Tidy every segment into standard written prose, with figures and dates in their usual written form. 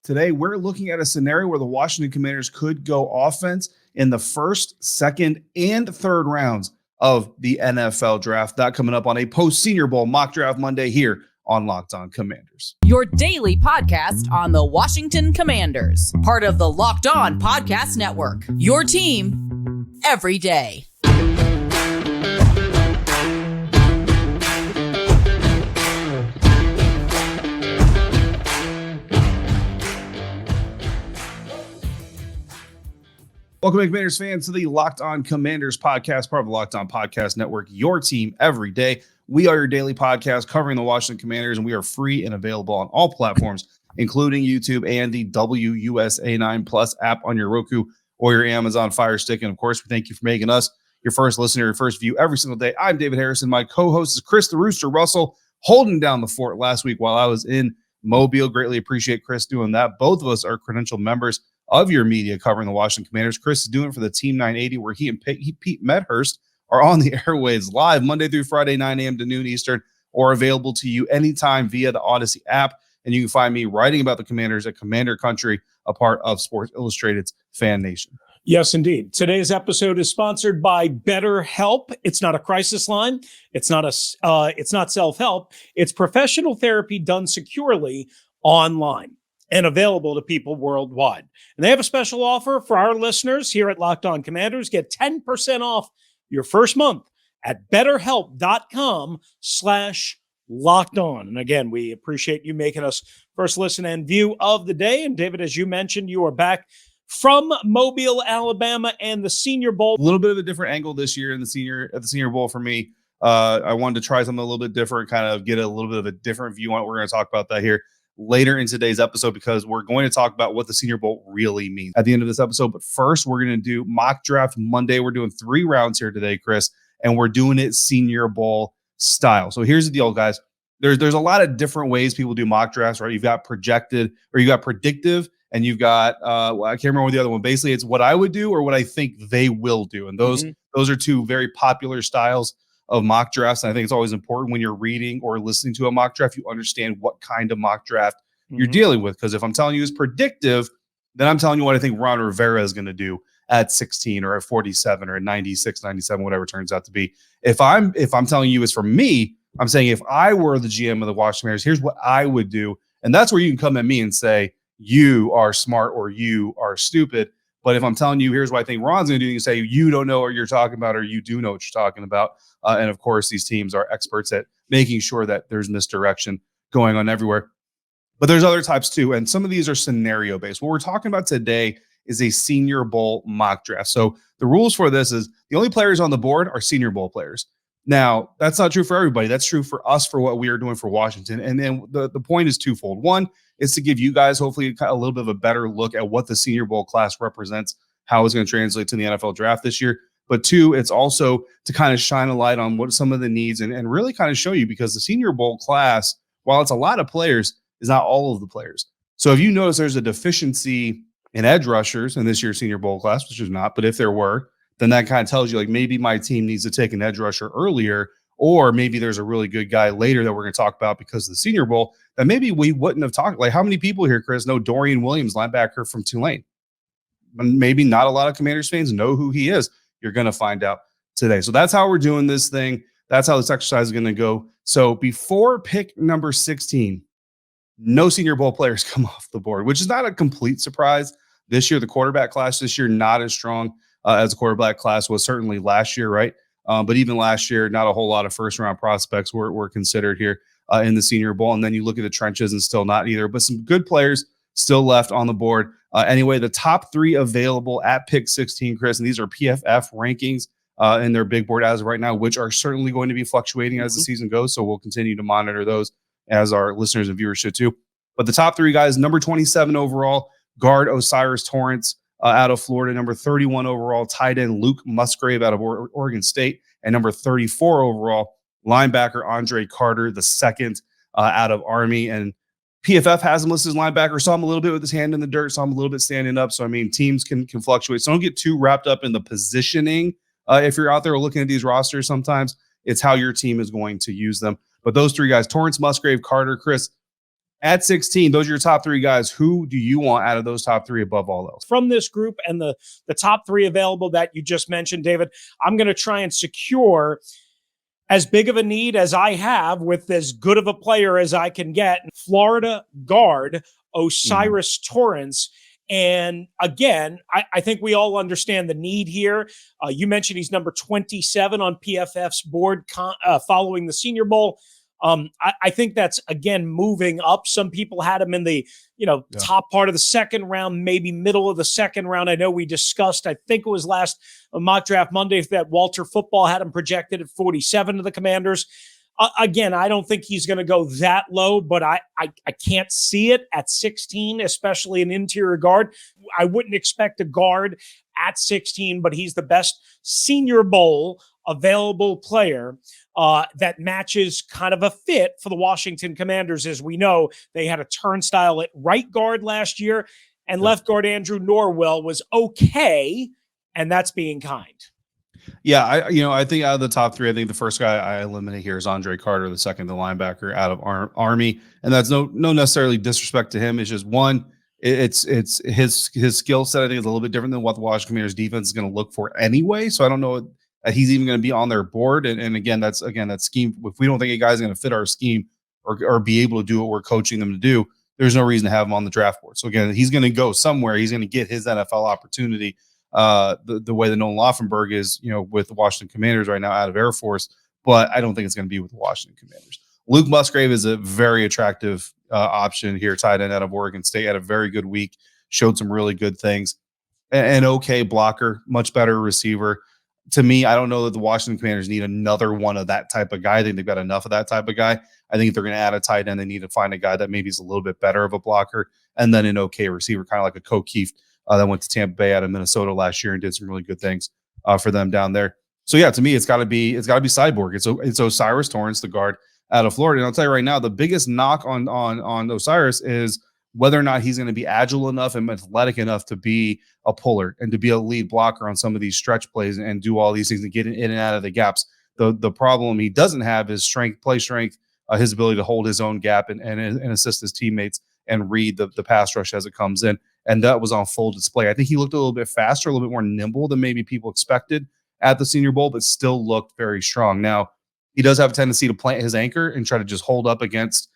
Today, we're looking at a scenario where the Washington Commanders could go offense in the first, second, and third rounds of the NFL draft. That coming up on a post-Senior Bowl mock draft Monday here on Locked On Commanders. Your daily podcast on the Washington Commanders. Part of the Locked On Podcast Network. Your team every day. Welcome, Commanders fans, to the Locked On Commanders podcast, part of the Locked On Podcast Network, your team every day. We are your daily podcast covering the Washington Commanders, and we are free and available on all platforms, including YouTube and the WUSA 9 Plus app on your Roku or your Amazon Fire Stick. And, of course, we thank you for making us your first listener, your first view every single day. I'm David Harrison. My co-host is Chris the Rooster Russell, holding down the fort last week while I was in Mobile. Greatly appreciate Chris doing that. Both of us are credentialed members of your media covering the Washington Commanders. Chris is doing it for the Team 980, where he and Pete Medhurst are on the airwaves live Monday through Friday, 9 a.m. to noon Eastern, or available to you anytime via the Odyssey app. And you can find me writing about the Commanders at Commander Country, a part of Sports Illustrated's FanNation. Yes, indeed. Today's episode is sponsored by BetterHelp. It's not a crisis line. It's not self-help. It's professional therapy done securely online and available to people worldwide. And they have a special offer for our listeners here at Locked On Commanders. Get 10% off your first month at betterhelp.com/lockedon. And again, we appreciate you making us first listen and view of the day. And David, as you mentioned, you are back from Mobile, Alabama, and the Senior Bowl. A little bit of a different angle this year at the Senior Bowl for me. I wanted to try something a little bit different, kind of get a little bit of a different view on it. We're going to talk about that here later in today's episode, because we're going to talk about what the Senior Bowl really means at the end of this episode. But first, we're going to do Mock Draft Monday. We're doing 3 rounds here today, Chris, and we're doing it Senior Bowl style. So here's the deal, guys. There's a lot of different ways people do mock drafts, right? You've got projected, or you got predictive, and you've got I can't remember what the other one. Basically, it's what I would do or what I think they will do, and those are two very popular styles of mock drafts. And I think it's always important when you're reading or listening to a mock draft, you understand what kind of mock draft you're dealing with. Because if I'm telling you it's predictive, then I'm telling you what I think Ron Rivera is going to do at 16 or at 47 or at 96, 97, whatever it turns out to be. If I'm telling you it's for me, I'm saying if I were the GM of the Washington Commanders, here's what I would do. And that's where you can come at me and say, you are smart or you are stupid. But if I'm telling you, here's what I think Ron's going to do, you can say, you don't know what you're talking about, or you do know what you're talking about. And of course, these teams are experts at making sure that there's misdirection going on everywhere. But there's other types too. And some of these are scenario based. What we're talking about today is a Senior Bowl mock draft. So the rules for this is the only players on the board are Senior Bowl players. Now, that's not true for everybody. That's true for us, for what we are doing for Washington. And then the point is twofold. One is to give you guys hopefully a little bit of a better look at what the Senior Bowl class represents, how it's going to translate to the NFL draft this year. But two, it's also to kind of shine a light on what some of the needs and really kind of show you, because the Senior Bowl class, while it's a lot of players, is not all of the players. So if you notice there's a deficiency in edge rushers in this year's Senior Bowl class, which is not, but if there were, then that kind of tells you, like, maybe my team needs to take an edge rusher earlier, or maybe there's a really good guy later that we're going to talk about because of the Senior Bowl that maybe we wouldn't have talked. Like, how many people here, Chris, know Dorian Williams, linebacker from Tulane? Maybe not a lot of Commanders fans know who he is. You're going to find out today. So that's how we're doing this thing. That's how this exercise is going to go. So before pick number 16, no Senior Bowl players come off the board, which is not a complete surprise. This year, the quarterback class this year, not as strong as the quarterback class was certainly last year, right? But even last year, not a whole lot of first-round prospects were considered here in the Senior Bowl. And then you look at the trenches and still not either. But some good players still left on the board. Anyway, the top 3 available at pick 16, Chris, and these are PFF rankings in their big board as of right now, which are certainly going to be fluctuating as the season goes. So we'll continue to monitor those, as our listeners and viewers should too. But the top 3 guys, number 27 overall, guard O'Cyrus Torrence out of Florida. Number 31 overall, tight end Luke Musgrave out of Oregon State. And number 34 overall, linebacker Andre Carter, the second out of Army. And PFF has him listed as linebacker. Saw him a little bit with his hand in the dirt. Saw him a little bit standing up. So, I mean, teams can fluctuate. So don't get too wrapped up in the positioning. If you're out there looking at these rosters, sometimes it's how your team is going to use them. But those 3 guys, Torrence, Musgrave, Carter, Chris, At 16, those are your top three guys. Who do you want out of those top three above all else? From this group and the top three available that you just mentioned, David, I'm going to try and secure as big of a need as I have with as good of a player as I can get. Florida guard O'Cyrus Torrence. And again, I think we all understand the need here. You mentioned he's number 27 on PFF's board following the Senior Bowl. I think that's, again, moving up. Some people had him in the, top part of the second round, maybe middle of the second round. I know we discussed, I think it was last Mock Draft Monday, that Walter Football had him projected at 47 to the Commanders. Again, I don't think he's going to go that low, but I can't see it at 16, especially an interior guard. I wouldn't expect a guard at 16, but he's the best Senior Bowl available player that matches kind of a fit for the Washington Commanders. As we know, they had a turnstile at right guard last year, and left guard Andrew Norwell was okay, and that's being kind. Yeah, I think out of the top three, I think the first guy I eliminate here is Andre Carter, the second, the linebacker out of Army, and that's no necessarily disrespect to him. It's just one, it's his skill set. I think is a little bit different than what the Washington Commanders defense is going to look for anyway. So I don't know that he's even going to be on their board. And again, that scheme. If we don't think a guy's going to fit our scheme or be able to do what we're coaching them to do, there's no reason to have him on the draft board. So again, he's going to go somewhere. He's going to get his NFL opportunity. The way that Nolan Laufenberg is, with the Washington Commanders right now out of Air Force, but I don't think it's going to be with the Washington Commanders. Luke Musgrave is a very attractive option here, tight end out of Oregon State. Had a very good week, showed some really good things. An okay blocker, much better receiver. To me, I don't know that the Washington Commanders need another one of that type of guy. I think they've got enough of that type of guy. I think if they're going to add a tight end, they need to find a guy that maybe is a little bit better of a blocker, and then an okay receiver, kind of like a O'Keefe that went to Tampa Bay out of Minnesota last year and did some really good things for them down there. So yeah, to me, it's got to be Cyborg. It's O'Cyrus Torrence, the guard out of Florida. And I'll tell you right now, the biggest knock on O'Cyrus is whether or not he's going to be agile enough and athletic enough to be a puller and to be a lead blocker on some of these stretch plays and do all these things and get in and out of the gaps. The problem he doesn't have is play strength, his ability to hold his own gap and assist his teammates and read the pass rush as it comes in. And that was on full display. I think he looked a little bit faster, a little bit more nimble than maybe people expected at the Senior Bowl, but still looked very strong. Now, he does have a tendency to plant his anchor and try to just hold up against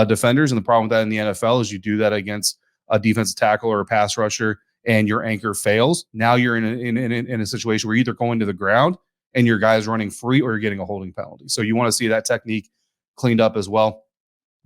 defenders. And the problem with that in the NFL is you do that against a defensive tackle or a pass rusher and your anchor fails. Now you're in a situation where you're either going to the ground and your guy's running free or you're getting a holding penalty. So you want to see that technique cleaned up as well.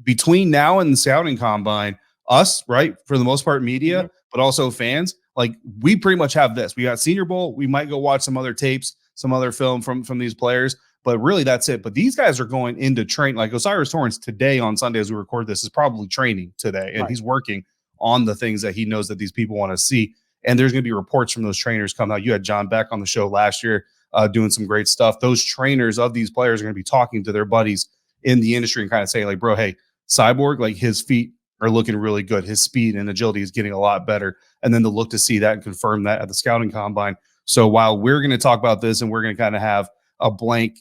Between now and the scouting combine, us, right, for the most part, media, but also fans, like we pretty much have this. We got Senior Bowl. We might go watch some other tapes, some other film from these players, but really that's it. But these guys are going into train. Like O'Cyrus Torrence today on Sunday, as we record this, is probably training today, and he's working on the things that he knows that these people want to see. And there's going to be reports from those trainers coming out. You had John Beck on the show last year doing some great stuff. Those trainers of these players are going to be talking to their buddies in the industry and kind of saying like, bro, hey, Cyborg, like his feet are looking really good. His speed and agility is getting a lot better. And then to look to see that and confirm that at the scouting combine. So while we're going to talk about this and we're going to kind of have a blank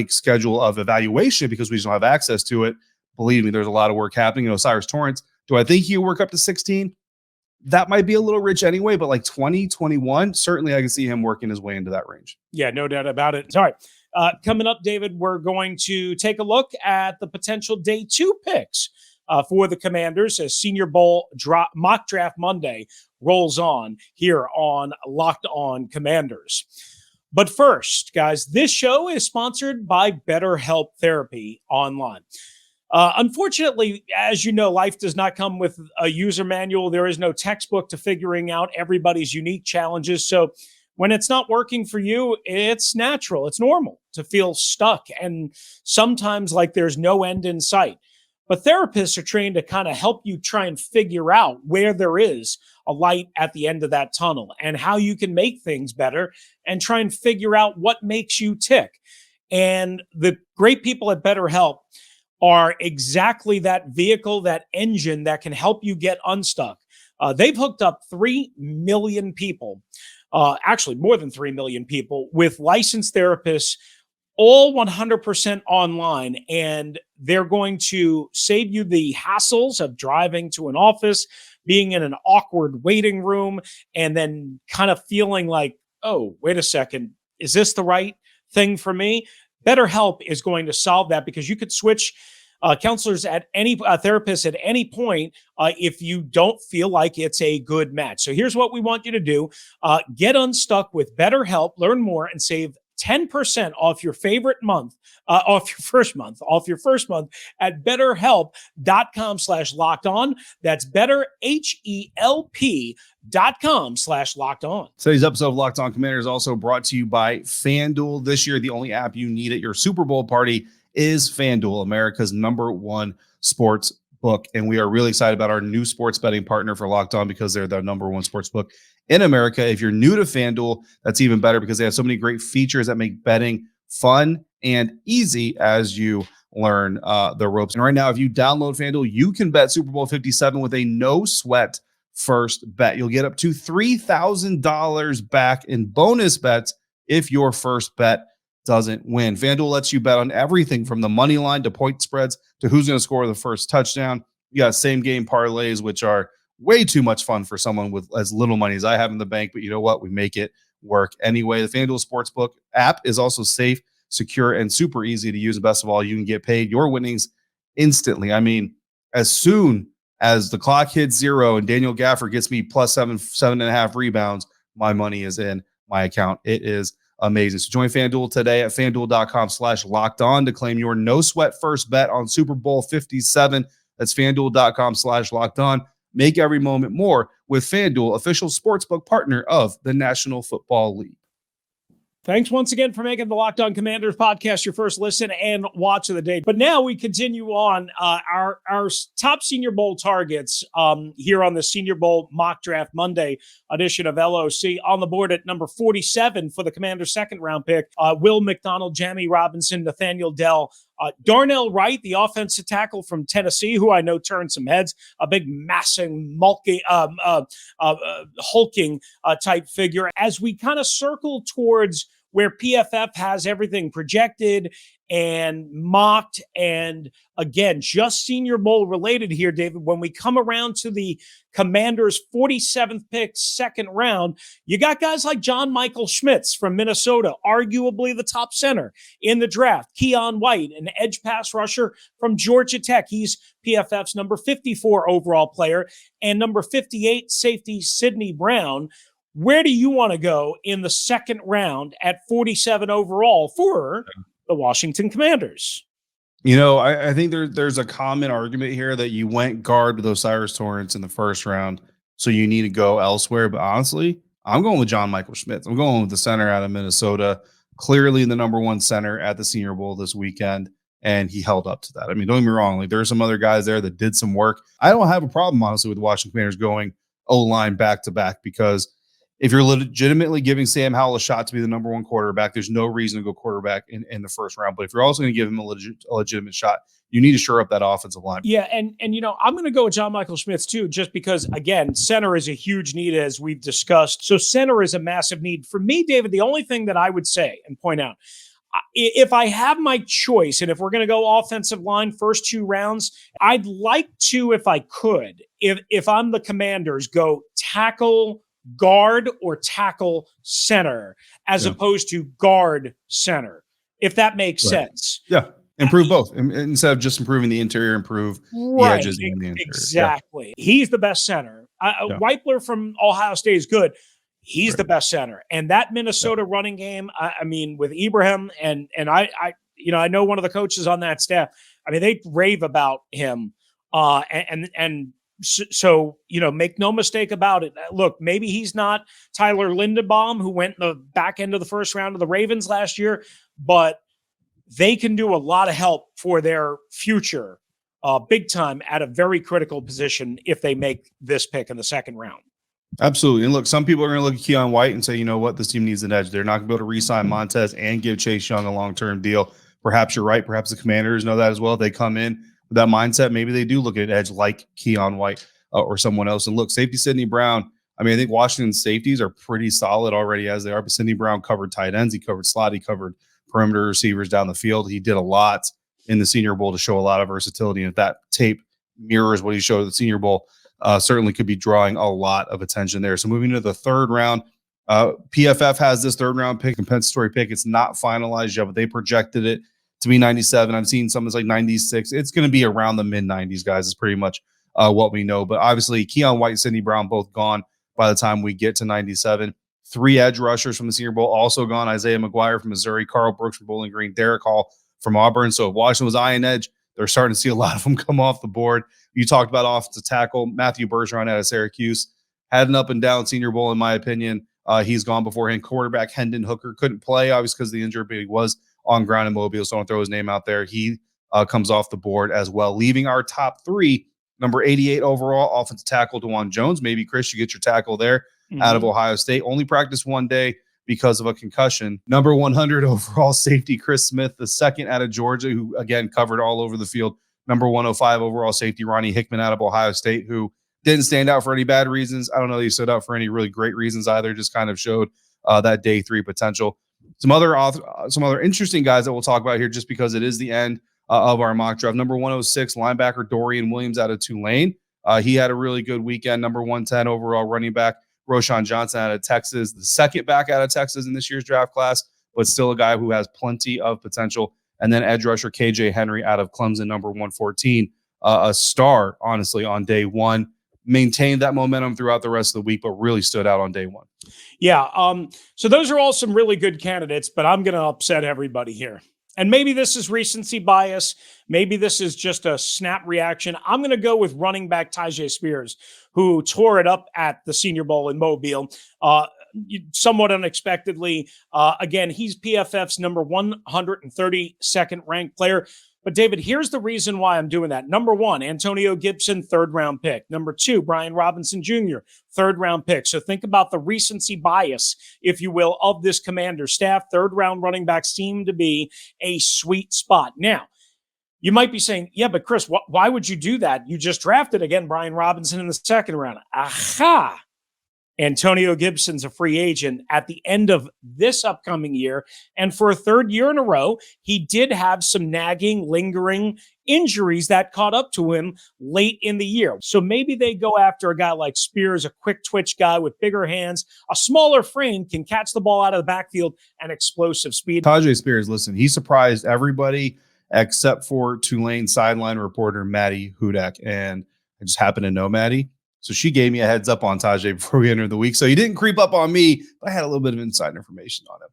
schedule of evaluation because we just don't have access to it, believe me, there's a lot of work happening. O'Cyrus Torrence, do I think he'll work up to 16? That might be a little rich anyway, but like 20, 21, certainly I can see him working his way into that range. Yeah, no doubt about it. All right. Coming up, David, we're going to take a look at the potential day 2 picks for the Commanders as Senior Bowl Mock Draft Monday rolls on here on Locked On Commanders. But first, guys, this show is sponsored by BetterHelp Therapy Online. Unfortunately, as you know, life does not come with a user manual. There is no textbook to figuring out everybody's unique challenges. So when it's not working for you, it's natural. It's normal to feel stuck and sometimes like there's no end in sight. But therapists are trained to kind of help you try and figure out where there is a light at the end of that tunnel and how you can make things better and try and figure out what makes you tick. And the great people at BetterHelp are exactly that vehicle, that engine that can help you get unstuck. They've hooked up 3 million people, actually more than 3 million people, with licensed therapists all 100% online, and they're going to save you the hassles of driving to an office, being in an awkward waiting room, and then kind of feeling like, oh, wait a second, is this the right thing for me? BetterHelp is going to solve that, because you could switch counselors at any therapists at any point if you don't feel like it's a good match. So here's what we want you to do. Get unstuck with BetterHelp. Learn more and save 10% off your favorite month, off your first month at betterhelp.com/lockedon. That's betterhelp.com/lockedon. Today's episode of Locked On Commander is also brought to you by FanDuel. This year, the only app you need at your Super Bowl party is FanDuel, America's #1 sports book. And we are really excited about our new sports betting partner for Locked On, because they're the #1 sports book in America. If you're new to FanDuel, that's even better, because they have so many great features that make betting fun and easy as you learn the ropes. And right now, if you download FanDuel, you can bet Super Bowl 57 with a no sweat first bet. You'll get up to $3,000 back in bonus bets if your first bet doesn't win. FanDuel lets you bet on everything from the money line to point spreads to who's going to score the first touchdown. You got same game parlays, which are way too much fun for someone with as little money as I have in the bank, but you know what? We make it work anyway. The FanDuel Sportsbook app is also safe, secure, and super easy to use. And best of all, you can get paid your winnings instantly. I mean, as soon as the clock hits 0 and Daniel Gafford gets me plus 7.5 rebounds, my money is in my account. It is amazing. So join FanDuel today at FanDuel.com/lockedon to claim your no sweat first bet on Super Bowl 57. That's FanDuel.com/lockedon. Make every moment more with FanDuel, official sportsbook partner of the National Football League. Thanks once again for making the Locked On Commanders podcast your first listen and watch of the day. But now we continue on our top Senior Bowl targets here on the Senior Bowl Mock Draft Monday edition of LOC. On the board at number 47 for the Commanders' second round pick, Will McDonald, Jamie Robinson, Nathaniel Dell, Darnell Wright, the offensive tackle from Tennessee, who I know turned some heads, a big, massive, hulking type figure. As we kind of circle towards where PFF has everything projected and mocked, and again, just Senior Bowl related here, David, when we come around to the Commanders' 47th pick, second round, you got guys like John Michael Schmitz from Minnesota, arguably the top center in the draft. Keon White, an edge pass rusher from Georgia Tech. He's PFF's number 54 overall player. And number 58, safety Sidney Brown. Where do you want to go in the second round at 47 overall for the Washington Commanders? You know, I think there's a common argument here that you went guard with O'Cyrus Torrence in the first round, so you need to go elsewhere. But honestly, I'm going with John Michael Schmitz. I'm going with the center out of Minnesota, clearly the #1 center at the Senior Bowl this weekend, and he held up to that. I mean, don't get me wrong. Like, there are some other guys there that did some work. I don't have a problem, honestly, with the Washington Commanders going O-line back-to-back, because if you're legitimately giving Sam Howell a shot to be the #1 quarterback, there's no reason to go quarterback in the first round. But if you're also going to give him a legitimate shot, you need to shore up that offensive line. Yeah, and you know, I'm going to go with John Michael Schmitz too, just because, again, center is a huge need, as we've discussed. So center is a massive need. For me, David, the only thing that I would say and point out, if I have my choice, and if we're going to go offensive line first 2 rounds, I'd like to, if I could, if I'm the Commanders, go tackle guard or tackle center as opposed to guard center, if that makes sense. Yeah. Improve both. Instead of just improving the interior, improve the edges and the interior. Exactly. Yeah. He's the best center. Weipler from Ohio State is good. He's the best center. And that Minnesota running game, I mean, with Ibrahim and I know one of the coaches on that staff, I mean, they rave about him. So, you know, make no mistake about it. Look, maybe he's not Tyler Linderbaum, who went in the back end of the first round of the Ravens last year, but they can do a lot of help for their future big time at a very critical position if they make this pick in the second round. Absolutely. And look, some people are going to look at Keon White and say, you know what, this team needs an edge. They're not going to be able to re-sign Montez and give Chase Young a long-term deal. Perhaps you're right. Perhaps the Commanders know that as well. If they come in with that mindset, maybe they do look at an edge like Keon White or someone else. And look, safety Sidney Brown, I mean, I think Washington's safeties are pretty solid already as they are, but Sidney Brown covered tight ends. He covered slot. He covered perimeter receivers down the field. He did a lot in the Senior Bowl to show a lot of versatility. And if that tape mirrors what he showed at the Senior Bowl, certainly could be drawing a lot of attention there. So moving to the third round, PFF has this third round pick, compensatory pick. It's not finalized yet, but they projected it to be 97. I've seen some that's like 96. It's going to be around the mid 90s, guys. Is pretty much what we know. But obviously, Keon White, Sidney Brown, both gone by the time we get to 97. 3 edge rushers from the Senior Bowl also gone. Isaiah McGuire from Missouri, Carl Brooks from Bowling Green, Derek Hall from Auburn. So if Washington was eyeing edge, they're starting to see a lot of them come off the board. You talked about offensive tackle. Matthew Bergeron out of Syracuse had an up and down Senior Bowl, in my opinion. He's gone beforehand. Quarterback Hendon Hooker couldn't play, obviously, because of the injury, but he was on ground in Mobile, so don't throw his name out there. He comes off the board as well, leaving our top 3. Number 88 overall, offensive tackle DeJuan Jones. Maybe, Chris, you get your tackle there out of Ohio State. Only practiced one day because of a concussion. Number 100 overall safety, Chris Smith, the second out of Georgia, who, again, covered all over the field. Number 105 overall safety, Ronnie Hickman out of Ohio State, who didn't stand out for any bad reasons. I don't know that he stood out for any really great reasons either. Just kind of showed that day 3 potential. Some other interesting guys that we'll talk about here, just because it is the end of our mock draft. Number 106, linebacker Dorian Williams out of Tulane. He had a really good weekend. Number 110 overall running back Roshan Johnson out of Texas, the second back out of Texas in this year's draft class, but still a guy who has plenty of potential. And then edge rusher KJ Henry out of Clemson, number 114, a star, honestly, on day 1. Maintained that momentum throughout the rest of the week, but really stood out on day 1. Yeah. So those are all some really good candidates, but I'm going to upset everybody here. And maybe this is recency bias. Maybe this is just a snap reaction. I'm going to go with running back Tayjae Spears, who tore it up at the Senior Bowl in Mobile, somewhat unexpectedly. Again, he's PFF's number 132nd ranked player. But David, here's the reason why I'm doing that. Number 1, Antonio Gibson, 3rd round pick. Number 2, Brian Robinson Jr., 3rd round pick. So think about the recency bias, if you will, of this Commander staff. 3rd round running backs seem to be a sweet spot. Now, you might be saying, yeah, but Chris, why would you do that? You just drafted, again, Brian Robinson in the 2nd round. Aha! Antonio Gibson's a free agent at the end of this upcoming year. And for a 3rd year in a row, he did have some nagging, lingering injuries that caught up to him late in the year. So maybe they go after a guy like Spears, a quick twitch guy with bigger hands, a smaller frame, can catch the ball out of the backfield, and explosive speed. Tayjae Spears, listen, he surprised everybody except for Tulane sideline reporter Maddie Hudak. And I just happen to know Maddie. So she gave me a heads up on Tayjae before we entered the week. So he didn't creep up on me, but I had a little bit of inside information on him.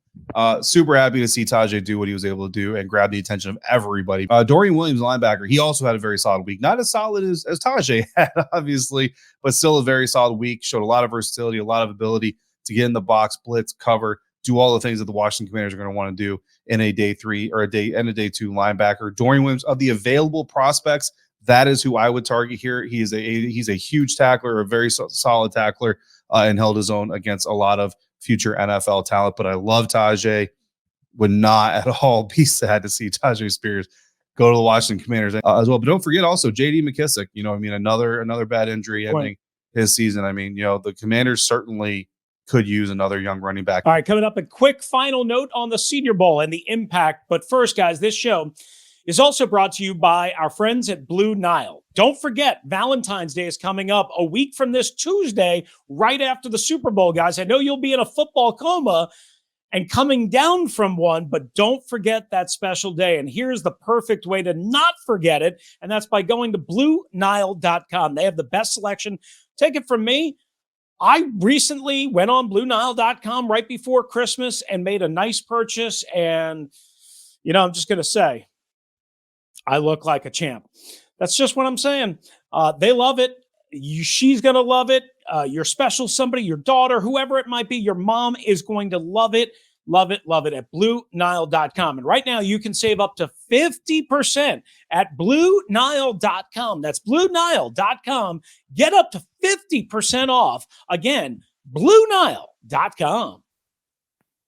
Super happy to see Tayjae do what he was able to do and grab the attention of everybody. Dorian Williams, linebacker, he also had a very solid week. Not as solid as Tayjae had, obviously, but still a very solid week. Showed a lot of versatility, a lot of ability to get in the box, blitz, cover, do all the things that the Washington Commanders are going to want to do in a day 3 or a day 2 linebacker. Dorian Williams, of the available prospects, that is who I would target here. He's a huge tackler, a very solid tackler, and held his own against a lot of future NFL talent. But I love Tayjae. Would not at all be sad to see Tayjae Spears go to the Washington Commanders as well. But don't forget also J.D. McKissick. Another bad injury ending his season. The Commanders certainly could use another young running back. All right, coming up, a quick final note on the Senior Bowl and the impact. But first, guys, this show is also brought to you by our friends at Blue Nile. Don't forget, Valentine's Day is coming up a week from this Tuesday, right after the Super Bowl, guys. I know you'll be in a football coma and coming down from one, but don't forget that special day. And here's the perfect way to not forget it, and that's by going to BlueNile.com. They have the best selection. Take it from me. I recently went on BlueNile.com right before Christmas and made a nice purchase, and, I'm just going to say, I look like a champ. That's just what I'm saying. They love it. She's going to love it. Your special somebody, your daughter, whoever it might be, your mom is going to love it. Love it, love it at BlueNile.com. And right now you can save up to 50% at BlueNile.com. That's BlueNile.com. Get up to 50% off. Again, BlueNile.com.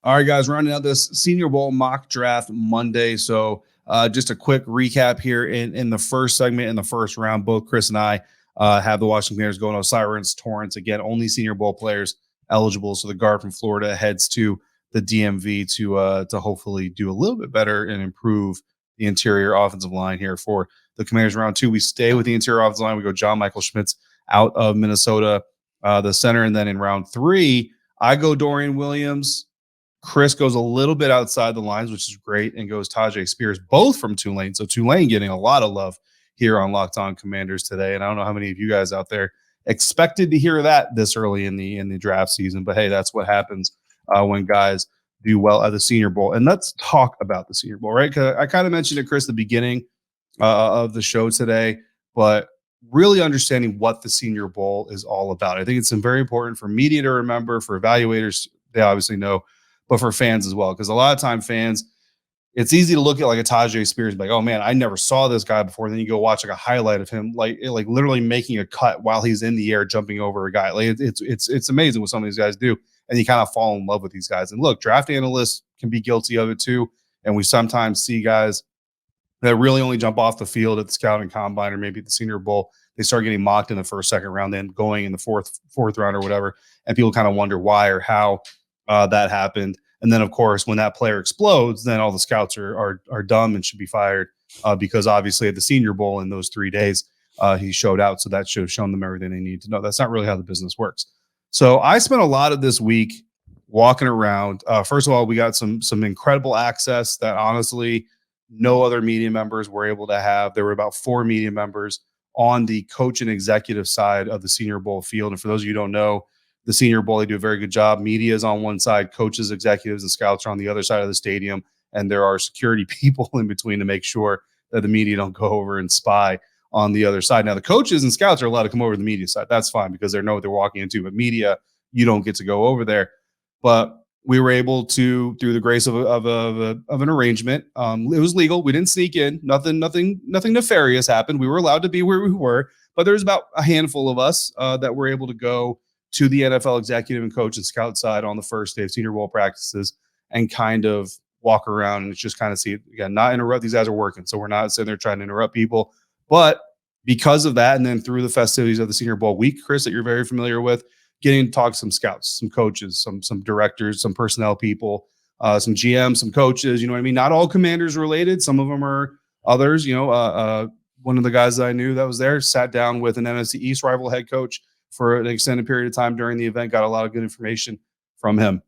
All right, guys, rounding out this Senior Bowl mock draft Monday. So just a quick recap here in the first segment, in the first round. Both Chris and I have the Washington Commanders going. O'Cyrus Torrence, again, only Senior Bowl players eligible. So the guard from Florida heads to the DMV to hopefully do a little bit better and improve the interior offensive line here for the Commanders. Round 2, we stay with the interior offensive line. We go John Michael Schmitz out of Minnesota, the center. And then in round 3, I go Dorian Williams. Chris goes a little bit outside the lines, which is great, and goes Tayjae Spears, both from Tulane. So Tulane getting a lot of love here on Locked On Commanders today. And I don't know how many of you guys out there expected to hear that this early in the draft season, but hey, that's what happens when guys do well at the Senior Bowl. And let's talk about the Senior Bowl, right? Because I kind of mentioned it, Chris, at the beginning of the show today, but really understanding what the Senior Bowl is all about. I think it's very important for media to remember, for evaluators, they obviously know, but for fans as well. Because a lot of time fans, it's easy to look at like a Tayjae Spears and be like, oh man, I never saw this guy before. Then you go watch like a highlight of him, like literally making a cut while he's in the air, jumping over a guy. Like it's amazing what some of these guys do. And you kind of fall in love with these guys. And look, draft analysts can be guilty of it too. And we sometimes see guys that really only jump off the field at the scouting combine or maybe at the Senior Bowl. They start getting mocked in the first, second round, then going in the fourth round or whatever. And people kind of wonder why or how that happened. And then, of course, when that player explodes, then all the scouts are dumb and should be fired because obviously at the Senior Bowl in those 3 days, he showed out. So that should have shown them everything they need to know. That's not really how the business works. So I spent a lot of this week walking around. First of all, we got some incredible access that honestly no other media members were able to have. There were about 4 media members on the coach and executive side of the Senior Bowl field. And for those of you who don't know, the Senior Bowl, they do a very good job. Media is on one side, coaches, executives, and scouts are on the other side of the stadium. And there are security people in between to make sure that the media don't go over and spy on the other side. Now, the coaches and scouts are allowed to come over to the media side. That's fine because they know what they're walking into. But media, you don't get to go over there. But we were able to, through the grace of an arrangement, it was legal. We didn't sneak in. Nothing nefarious happened. We were allowed to be where we were. But there's about a handful of us that were able to go to the NFL executive and coach and scout side on the first day of Senior Bowl practices and kind of walk around and just kind of see, again, not interrupt. These guys are working, so we're not sitting there trying to interrupt people. But because of that, and then through the festivities of the Senior Bowl week, Chris, that you're very familiar with, getting to talk to some scouts, some coaches, some directors, some personnel people, some GMs, some coaches, you know what I mean? Not all Commanders related. Some of them are others. One of the guys that I knew that was there sat down with an NFC East rival head coach for an extended period of time during the event, got a lot of good information from him.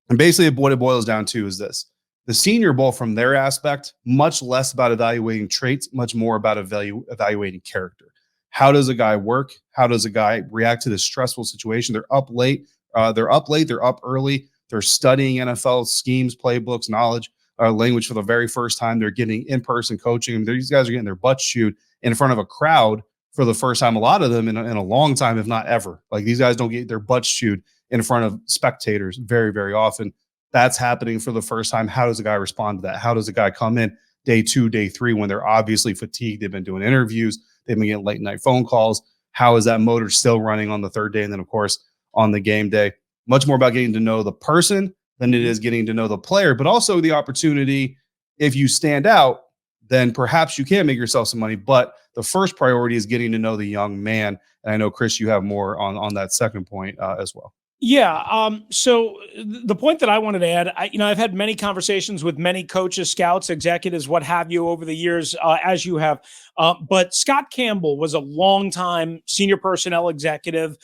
And basically what it boils down to is this. The Senior Bowl, from their aspect, much less about evaluating traits, much more about evaluating character. How does a guy work? How does a guy react to this stressful situation? They're up late. They're up early. They're studying NFL schemes, playbooks, knowledge, language for the very first time. They're getting in-person coaching. These guys are getting their butts chewed in front of a crowd for the first time, a lot of them in a long time, if not ever. Like, these guys don't get their butts chewed in front of spectators very, very often. That's happening for the first time. How does a guy respond to that? How does a guy come in day 2, day 3 when they're obviously fatigued? They've been doing interviews. They've been getting late night phone calls. How is that motor still running on the third day? And then, of course, on the game day, much more about getting to know the person than it is getting to know the player, but also the opportunity. If you stand out, then perhaps you can make yourself some money. But the first priority is getting to know the young man. And I know, Chris, you have more on that second point as well. Yeah. So the point that I wanted to add, I've had many conversations with many coaches, scouts, executives, what have you, over the years, as you have. But Scott Campbell was a longtime senior personnel executive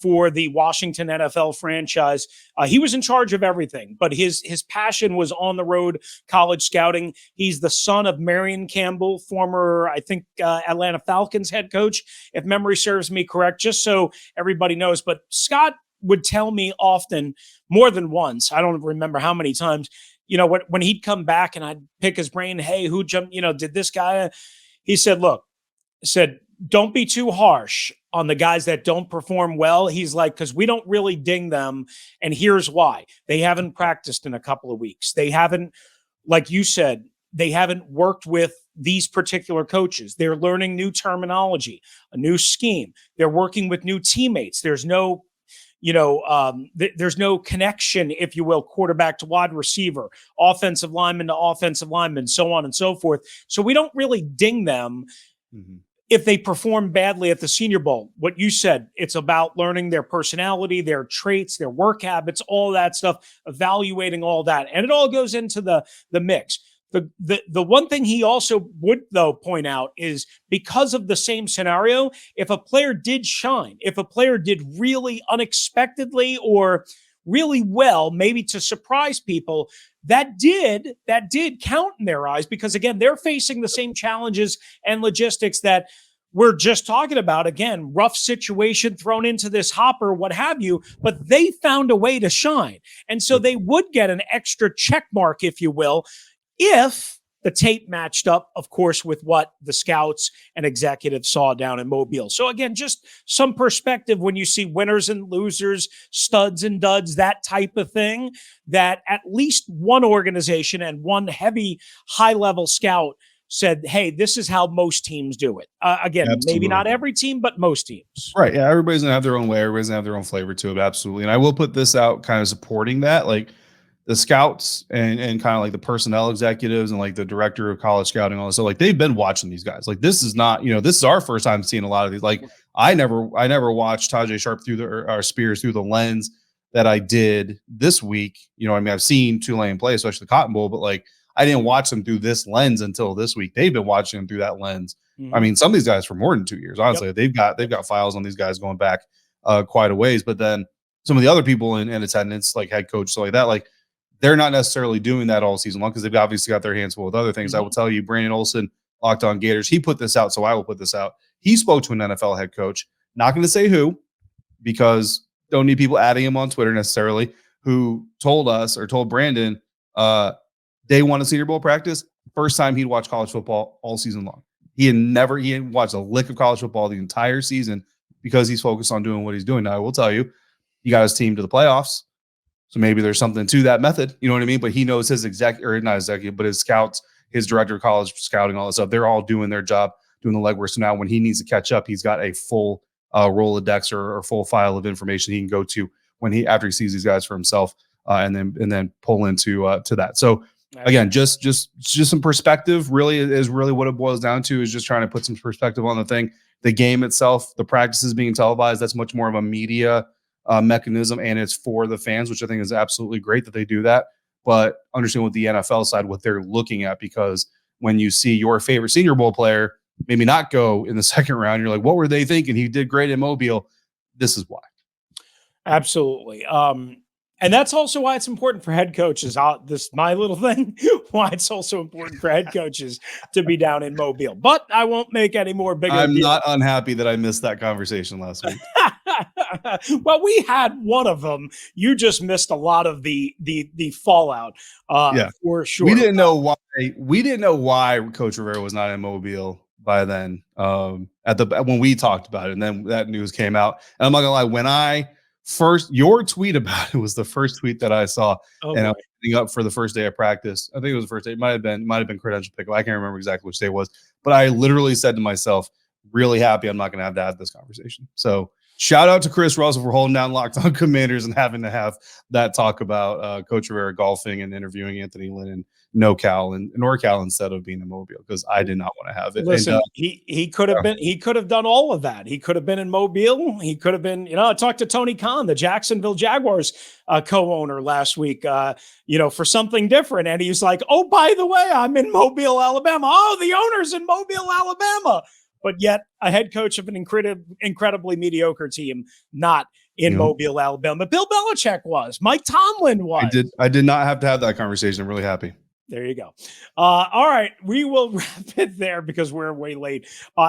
for the Washington NFL franchise. He was in charge of everything, but his passion was on the road college scouting. He's the son of Marion Campbell, former, I think, Atlanta Falcons head coach, if memory serves me correct, just so everybody knows. But Scott would tell me often, more than once, I don't remember how many times, when he'd come back and I'd pick his brain, hey, who jumped, did this guy? He said, don't be too harsh on the guys that don't perform well. He's like, because we don't really ding them. And here's why. They haven't practiced in a couple of weeks. They haven't, like you said, they haven't worked with these particular coaches. They're learning new terminology, a new scheme. They're working with new teammates. There's no there's no connection, if you will, quarterback to wide receiver, offensive lineman to offensive lineman, so on and so forth. So we don't really ding them if they perform badly at the Senior Bowl, what you said, it's about learning their personality, their traits, their work habits, all that stuff, evaluating all that. And it all goes into the mix. The one thing he also would, though, point out is because of the same scenario, if a player did shine, if a player did really unexpectedly or really well, maybe to surprise people, that did count in their eyes, because again, they're facing the same challenges and logistics that we're just talking about. Again, rough situation thrown into this hopper, what have you, but they found a way to shine. And so they would get an extra check mark, if you will, if the tape matched up, of course, with what the scouts and executives saw down in Mobile. So again, just some perspective when you see winners and losers, studs and duds, that type of thing, that at least one organization and one heavy high-level scout said, hey, this is how most teams do it. Again, Absolutely. Maybe not every team, but most teams. Right. Yeah. Everybody's going to have their own way. Everybody's going to have their own flavor to it. Absolutely. And I will put this out kind of supporting that. Like, the scouts and kind of like the personnel executives and like the director of college scouting, all this. So like they've been watching these guys. Like this is not, this is our first time seeing a lot of these. Like I never watched Tayjae Spears through the lens that I did this week. I've seen Tulane play, especially the Cotton Bowl, but like I didn't watch them through this lens until this week. They've been watching them through that lens. Mm-hmm. I mean, some of these guys for more than 2 years, honestly. Yep. They've got files on these guys going back quite a ways. But then some of the other people in attendance, like head coach, stuff like that, like they're not necessarily doing that all season long because they've obviously got their hands full with other things. Mm-hmm. I will tell you, Brandon Olson, Locked On Gators, he put this out, so I will put this out. He spoke to an NFL head coach, not going to say who, because don't need people adding him on Twitter necessarily, who told us or told Brandon day one of Senior Bowl practice, first time he'd watched college football all season long. He hadn't watched a lick of college football the entire season because he's focused on doing what he's doing. Now, I will tell you, he got his team to the playoffs. So maybe there's something to that method, you know what I mean? But he knows his not executive, but his scouts, his director of college scouting, all that stuff. They're all doing their job, doing the legwork. So now when he needs to catch up, he's got a full Rolodex or full file of information he can go to after he sees these guys for himself, and then pull into to that. So again, just some perspective. Really is really what it boils down to, is just trying to put some perspective on the thing. The game itself, the practices being televised, that's much more of a media mechanism, and it's for the fans, which I think is absolutely great that they do that. But understand with the NFL side, what they're looking at, because when you see your favorite Senior Bowl player maybe not go in the second round, you're like, what were they thinking? He did great in Mobile. This is why. Absolutely. And that's also why it's important for head coaches. This my little thing. Why it's also important for head coaches to be down in Mobile. But I won't make any more bigger. I'm not unhappy that I missed that conversation last week. Well, we had one of them. You just missed a lot of the fallout. For sure. We didn't know why. We didn't know why Coach Rivera was not in Mobile by then. When we talked about it, and then that news came out. And I'm not gonna lie, your tweet about it was the first tweet that I saw, and I was setting up for the first day of practice. I think it was the first day. It might have been credential pickup. I can't remember exactly which day it was, but I literally said to myself, really happy I'm not going to have to have this conversation. So shout out to Chris Russell for holding down Locked On Commanders and having to have that talk about Coach Rivera golfing and interviewing Anthony Lynn and NorCal instead of being in Mobile, because I did not want to have it. Listen, he could have done all of that. He could have been in Mobile. He could have been, I talked to Tony Khan, the Jacksonville Jaguars co-owner last week, for something different. And he's like, oh, by the way, I'm in Mobile, Alabama. Oh, the owner's in Mobile, Alabama. But yet a head coach of an incredibly mediocre team, not in Mobile, Alabama. Bill Belichick was. Mike Tomlin was. I did not have to have that conversation. I'm really happy. There you go. All right. We will wrap it there because we're way late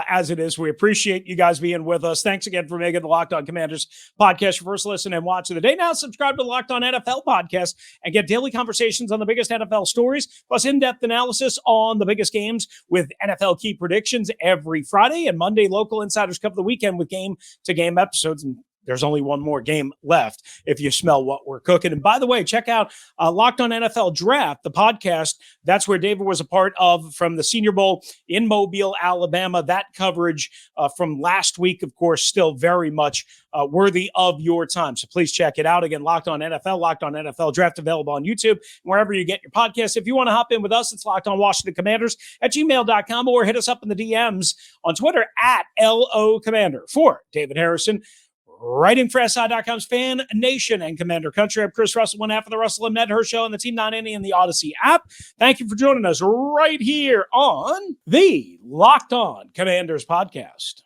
as it is. We appreciate you guys being with us. Thanks again for making the Locked On Commanders podcast your first listen and watch of the day. Now subscribe to the Locked On NFL podcast and get daily conversations on the biggest NFL stories, plus in-depth analysis on the biggest games with NFL key predictions every Friday, and Monday local insiders cover the weekend with game-to-game episodes. And there's only one more game left if you smell what we're cooking. And by the way, check out Locked On NFL Draft, the podcast. That's where David was a part of from the Senior Bowl in Mobile, Alabama. That coverage from last week, of course, still very much worthy of your time. So please check it out. Again, Locked On NFL, Locked On NFL Draft, available on YouTube, wherever you get your podcasts. If you want to hop in with us, it's Locked On Washington Commanders at gmail.com, or hit us up in the DMs on Twitter at LO Commander. For David Harrison, writing for SI.com's Fan Nation and Commander Country, I'm Chris Russell, one half of the Russell and Ned Hirsch Show on the Team 980 and the Odyssey app. Thank you for joining us right here on the Locked On Commanders podcast.